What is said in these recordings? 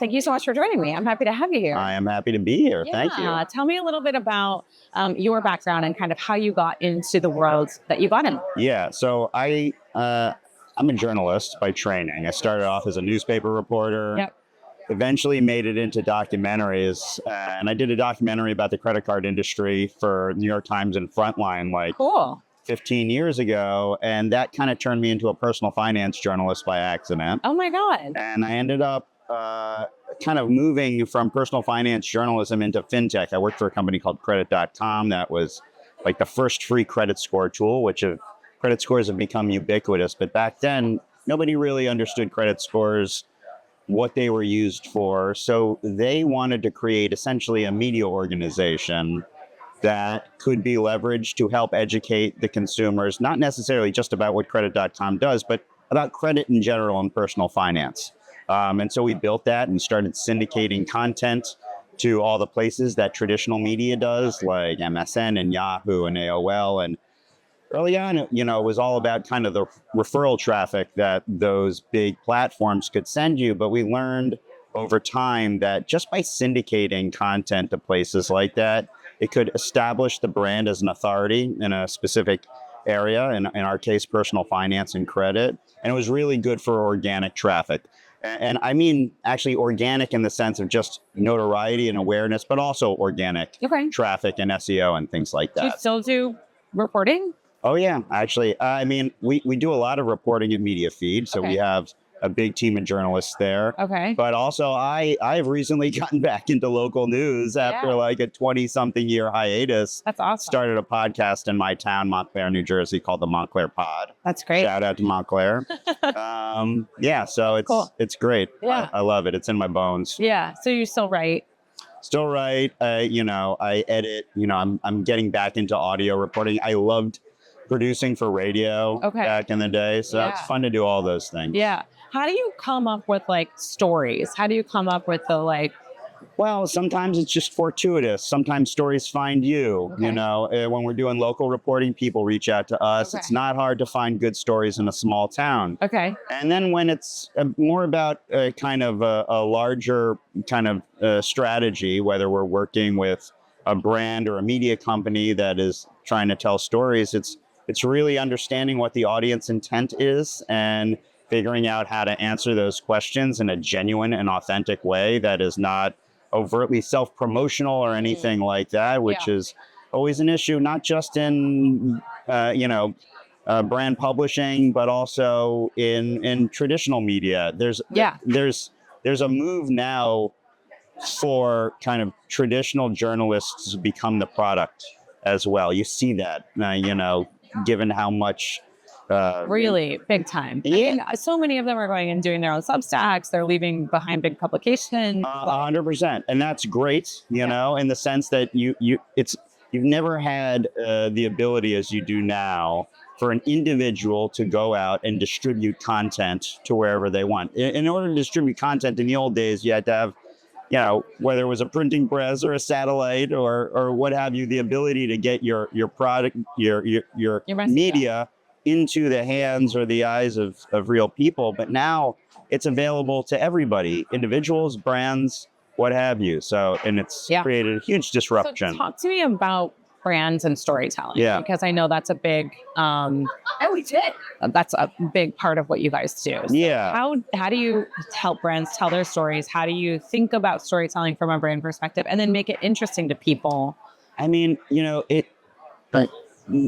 Thank you so much for joining me. I'm happy to have you here. I am happy to be here. Thank you. Tell me a little bit about your background and kind of how you got into the world that you got in. Yeah, so I'm a journalist by training. I started off as a newspaper reporter. Yep. Eventually made it into documentaries, and I did a documentary about the credit card industry for New York Times and Frontline Cool. 15 years ago, and that kind of turned me into a personal finance journalist by accident. Oh my God. And I ended up kind of moving from personal finance journalism into fintech. I worked for a company called Credit.com that was like the first free credit score tool, which credit scores have become ubiquitous. But back then, nobody really understood credit scores, what they were used for. So they wanted to create essentially a media organization that could be leveraged to help educate the consumers, not necessarily just about what Credit.com does, but about credit in general and personal finance. And so we built that and started syndicating content to all the places that traditional media does, like MSN and Yahoo and AOL. And early on, it was all about kind of the referral traffic that those big platforms could send you. But we learned over time that just by syndicating content to places like that, it could establish the brand as an authority in a specific area, in our case, personal finance and credit. And it was really good for organic traffic. And I mean, actually organic in the sense of just notoriety and awareness, but also organic traffic and SEO and things like that. Do you still do reporting? Oh, yeah. Actually, I mean, we do a lot of reporting at MediaFeed. So we have a big team of journalists there. Okay. But also, I've recently gotten back into local news after like a 20-something year hiatus. That's awesome. Started a podcast in my town, Montclair, New Jersey, called the Montclair Pod. That's great. Shout out to Montclair. So it's cool. It's great. Yeah. I love it. It's in my bones. Yeah. So you still write? Still write. I edit. I'm getting back into audio reporting. I loved producing for radio back in the day. So it's fun to do all those things. Yeah. How do you come up with stories? How do you come up with the Well, sometimes it's just fortuitous. Sometimes stories find you. When we're doing local reporting, people reach out to us. It's not hard to find good stories in a small town. Okay. And then when it's more about kind of a larger kind of strategy, whether we're working with a brand or a media company that is trying to tell stories, it's really understanding what the audience intent is and figuring out how to answer those questions in a genuine and authentic way that is not overtly self-promotional or anything like that, which is always an issue, not just in, brand publishing, but also in traditional media. There's a move now for kind of traditional journalists to become the product as well. You see that, given how much really big time. Yeah. I mean, so many of them are going and doing their own Substacks. They're leaving behind big publications. 100%. And that's great, in the sense that you've never had the ability as you do now for an individual to go out and distribute content to wherever they want. In order to distribute content in the old days, you had to have, whether it was a printing press or a satellite or what have you, the ability to get your product, your media into the hands or the eyes of real people. But now it's available to everybody, individuals, brands, what have you. So, and it's created a huge disruption. So talk to me about brands and storytelling. Yeah. Because I know that's a big, that's a big part of what you guys do. So how do you help brands tell their stories? How do you think about storytelling from a brand perspective and then make it interesting to people? I mean,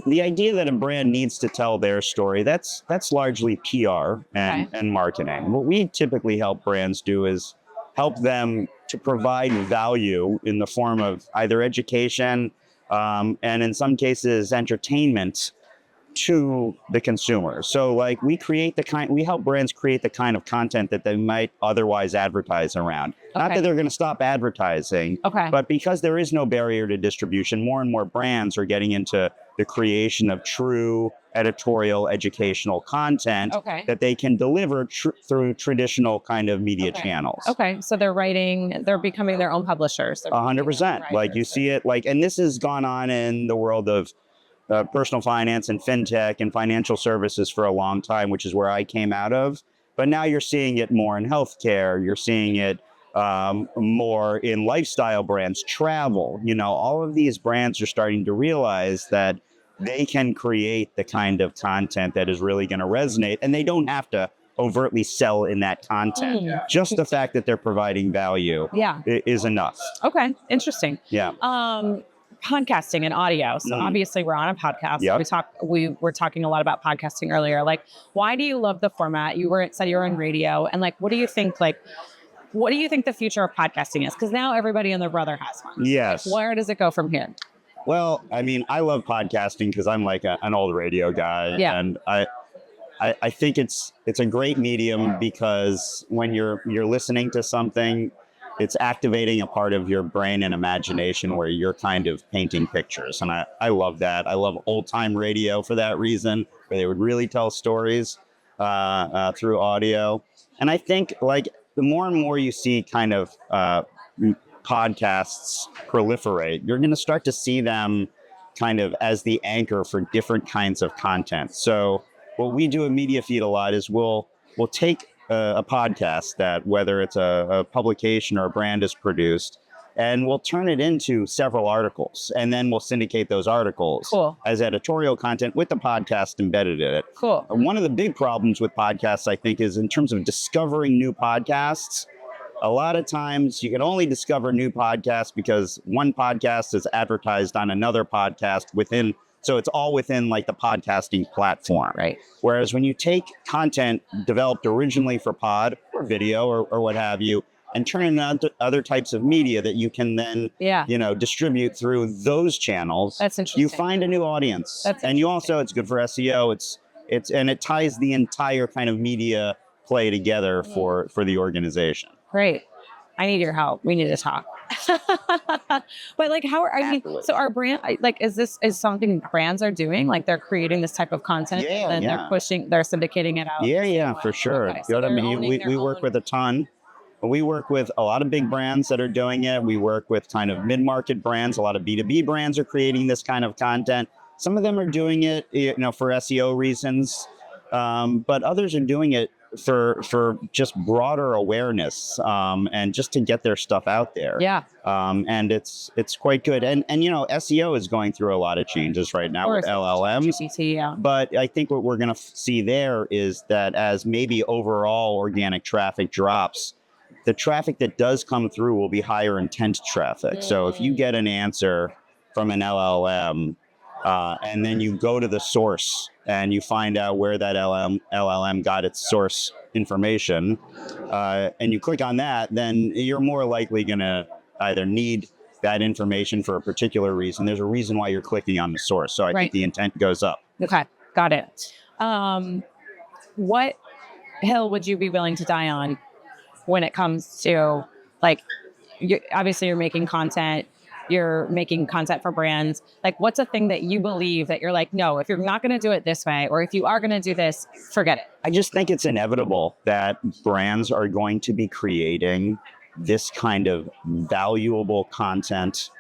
the idea that a brand needs to tell their story, that's largely PR and marketing. What we typically help brands do is help them to provide value in the form of either education and in some cases entertainment to the consumer. So we help brands create the kind of content that they might otherwise advertise around. Not that they're going to stop advertising, but because there is no barrier to distribution, more and more brands are getting into the creation of true editorial educational content that they can deliver through traditional kind of media channels. Okay, so they're becoming their own publishers. 100%. Like you see it, and this has gone on in the world of personal finance and fintech and financial services for a long time, which is where I came out of. But now you're seeing it more in healthcare. You're seeing it more in lifestyle brands, travel. All of these brands are starting to realize that they can create the kind of content that is really going to resonate, and they don't have to overtly sell in that content. Just the fact that they're providing value is enough. Okay, interesting. Yeah. Podcasting and audio. So obviously we're on a podcast. Yep. We were talking a lot about podcasting earlier. Like, why do you love the format? Said you were in radio, and what do you think the future of podcasting is? Because now everybody and their brother has one. Yes. Where does it go from here? Well, I mean, I love podcasting because I'm like an old radio guy. Yeah. And I think it's a great medium because when you're listening to something, it's activating a part of your brain and imagination where you're kind of painting pictures. And I love that. I love old time radio for that reason, where they would really tell stories through audio. And I think the more and more you see kind of podcasts proliferate, you're going to start to see them kind of as the anchor for different kinds of content. So what we do at MediaFeed a lot is we'll take a podcast that, whether it's a publication or a brand is produced, and we'll turn it into several articles, and then we'll syndicate those articles as editorial content with the podcast embedded in it. Cool. One of the big problems with podcasts, I think, is in terms of discovering new podcasts. A lot of times you can only discover new podcasts because one podcast is advertised on another podcast so it's all within the podcasting platform. Right. Whereas when you take content developed originally for pod or video or what have you, and turn it into other types of media that you can then, distribute through those channels. That's interesting. You find a new audience. And you also, it's good for SEO. And it ties the entire kind of media play together for the organization. Great. I need your help. We need to talk. But so our brand, is something brands are doing? They're creating this type of content and they're syndicating it out. Yeah, for sure. Okay, so we work with a ton. We work with a lot of big brands that are doing it. We work with kind of mid-market brands. A lot of B2B brands are creating this kind of content. Some of them are doing it, for SEO reasons, but others are doing it for just broader awareness and just to get their stuff out there. Yeah. And it's quite good. And SEO is going through a lot of changes right now with LLMs. GPT, yeah. But I think what we're going to see there is that as maybe overall organic traffic drops, the traffic that does come through will be higher intent traffic. So if you get an answer from an LLM and then you go to the source and you find out where that LLM got its source information and you click on that, then you're more likely going to either need that information for a particular reason. There's a reason why you're clicking on the source. So I think the intent goes up. Okay, got it. What hill would you be willing to die on when it comes to obviously you're making content for brands? What's a thing that you believe that you're no, if you're not going to do it this way, or if you are going to do this, forget it? I just think it's inevitable that brands are going to be creating this kind of valuable content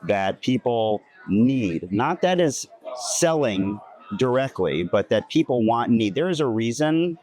that people need. Not that is selling directly, but that people want and need. There is a reason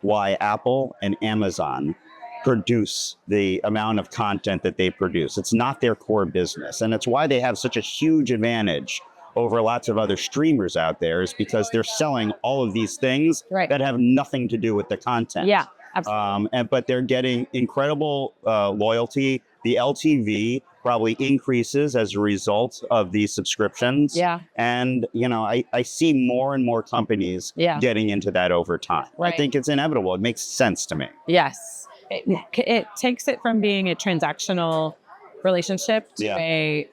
why Apple and Amazon produce the amount of content that they produce. It's not their core business. And it's why they have such a huge advantage over lots of other streamers out there, is because they're selling all of these things that have nothing to do with the content. Yeah, absolutely. But they're getting incredible loyalty. The LTV probably increases as a result of these subscriptions. Yeah. And, I see more and more companies getting into that over time. Right. I think it's inevitable. It makes sense to me. Yes. It takes it from being a transactional relationship to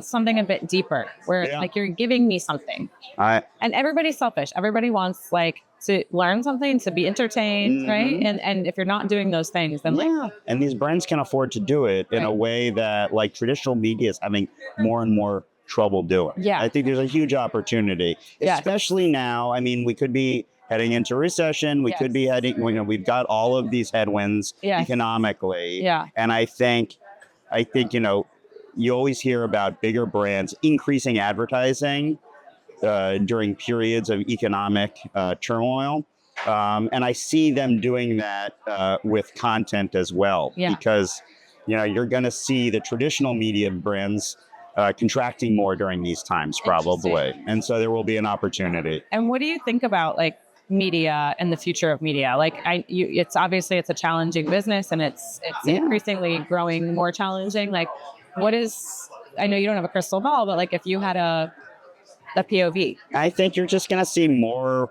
something a bit deeper, where you're giving me something. And everybody's selfish. Everybody wants to learn something, to be entertained, right? And if you're not doing those things, then and these brands can afford to do it in a way that traditional media is having more and more trouble doing. Yeah, I think there's a huge opportunity, especially now. I mean, we could be heading into recession. We could be heading, we've got all of these headwinds economically. Yeah. And I think, you always hear about bigger brands increasing advertising during periods of economic turmoil. And I see them doing that with content as well, because you're going to see the traditional media brands contracting more during these times, probably. And so there will be an opportunity. And what do you think about like media and the future of media? Like it's obviously it's a challenging business, and it's increasingly growing more challenging. Like I know you don't have a crystal ball, but like if you had a POV. I think you're just going to see more.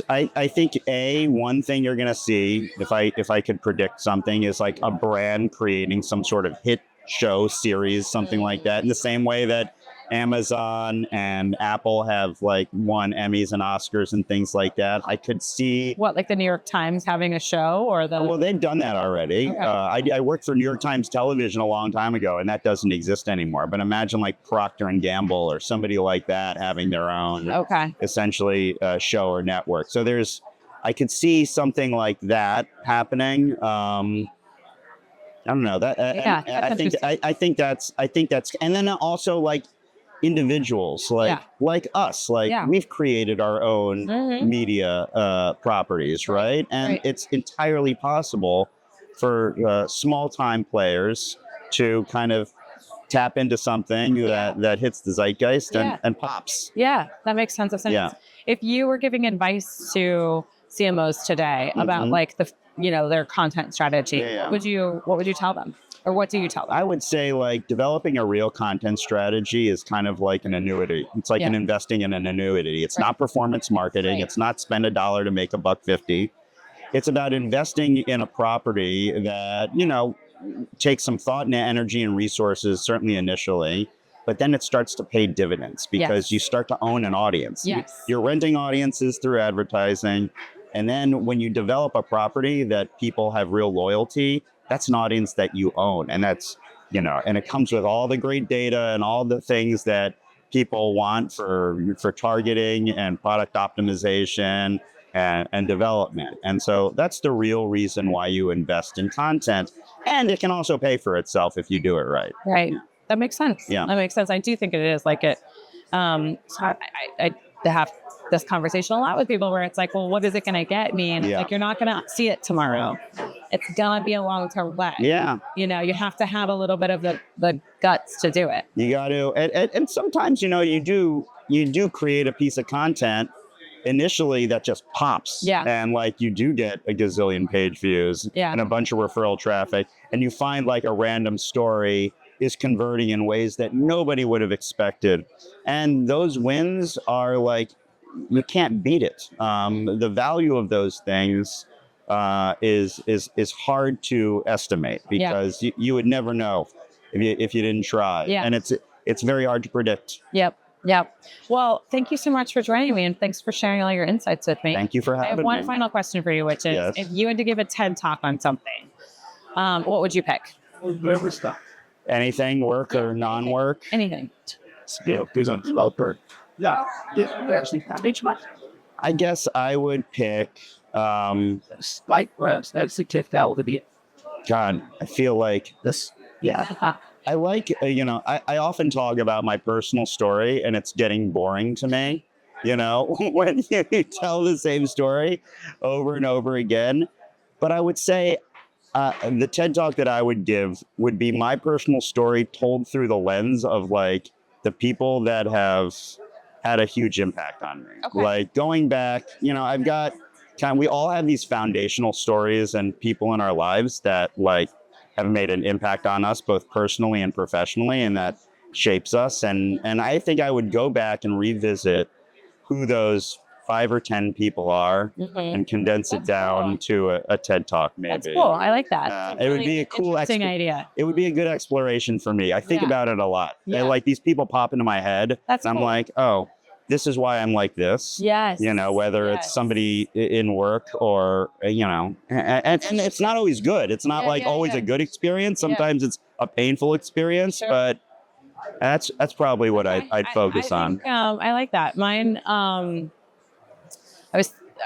I think one thing you're going to see, if I could predict something, is like a brand creating some sort of hit show series, something like that, in the same way that Amazon and Apple have like won Emmys and Oscars and things like that. I could see like the New York Times having a show, or well, they've done that already. Okay. I worked for New York Times Television a long time ago, and that doesn't exist anymore. But imagine like Procter and Gamble or somebody like that having their own essentially show or network. So I could see something like that happening. I don't know that. I think that's, and then also like individuals like us, we've created our own media properties, right? And it's entirely possible for small time players to kind of tap into something that hits the zeitgeist and pops. Yeah, that makes tons of sense. Yeah. If you were giving advice to CMOs today about like their content strategy, what would you tell them? Or what do you tell them? I would say like developing a real content strategy is kind of like an annuity. It's like investing in an annuity. It's not performance marketing. It's not spend $1 to make $1.50. It's about investing in a property that, takes some thought and energy and resources, certainly initially, but then it starts to pay dividends because you start to own an audience. Yes. You're renting audiences through advertising. And then when you develop a property that people have real loyalty, that's an audience that you own. And that's, and it comes with all the great data and all the things that people want for targeting and product optimization and development. And so that's the real reason why you invest in content. And it can also pay for itself if you do it right. Right. That makes sense. Yeah. That makes sense. I do think it is like it. So I have this conversation a lot with people where it's like, well, what is it going to get me? And like, you're not going to see it tomorrow. It's going to be a long-term play. Yeah. You have to have a little bit of the guts to do it. You got to. And sometimes, you do create a piece of content initially that just pops. Yeah. And like you do get a gazillion page views and a bunch of referral traffic. And you find like a random story is converting in ways that nobody would have expected. And those wins are like, you can't beat it. The value of those things is hard to estimate because you would never know if you didn't try. Yeah. And it's very hard to predict. Yep. Well, thank you so much for joining me, and thanks for sharing all your insights with me. Thank you for having me. I have one final question for you, which is, if you had to give a TED Talk on something, what would you pick? Anything, work or non-work? Anything. I guess I would pick. God, I feel like this. Yeah. I like, I often talk about my personal story, and it's getting boring to me, when you tell the same story over and over again. But I would say the TED Talk that I would give would be my personal story told through the lens of like the people that have had a huge impact on me. Okay. Like going back, I've got we all have these foundational stories and people in our lives that like have made an impact on us both personally and professionally, and that shapes us. And I think I would go back and revisit who those 5 or 10 people are and condense it down to a TED Talk, maybe. That's cool. I like that. It would be a cool idea. It would be a good exploration for me. I think about it a lot. Yeah. Like these people pop into my head. That's and cool. I'm like, oh, this is why I'm like this. Yes. Whether it's somebody in work or, and it's not always good. It's not always a good experience. Sometimes it's a painful experience, but that's probably what I'd focus on. I like that. Mine,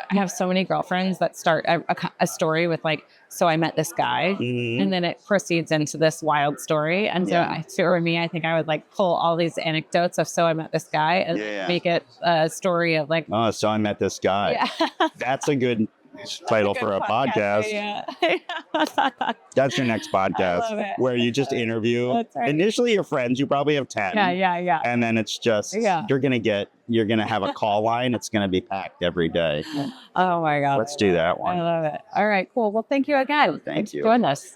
I have so many girlfriends that start a story with like, so I met this guy, and then it proceeds into this wild story. And so for me, I think I would like pull all these anecdotes of, so I met this guy, and make it a story of like, oh, so I met this guy. Yeah. That's a good title for a podcast. Yeah. That's your next podcast where you just interview initially your friends. You probably have 10. Yeah. And then it's just, you're going to have a call line. It's going to be packed every day. Oh my God. Let's do that one. I love it. All right, cool. Well, thank you again. Thank you. Join us.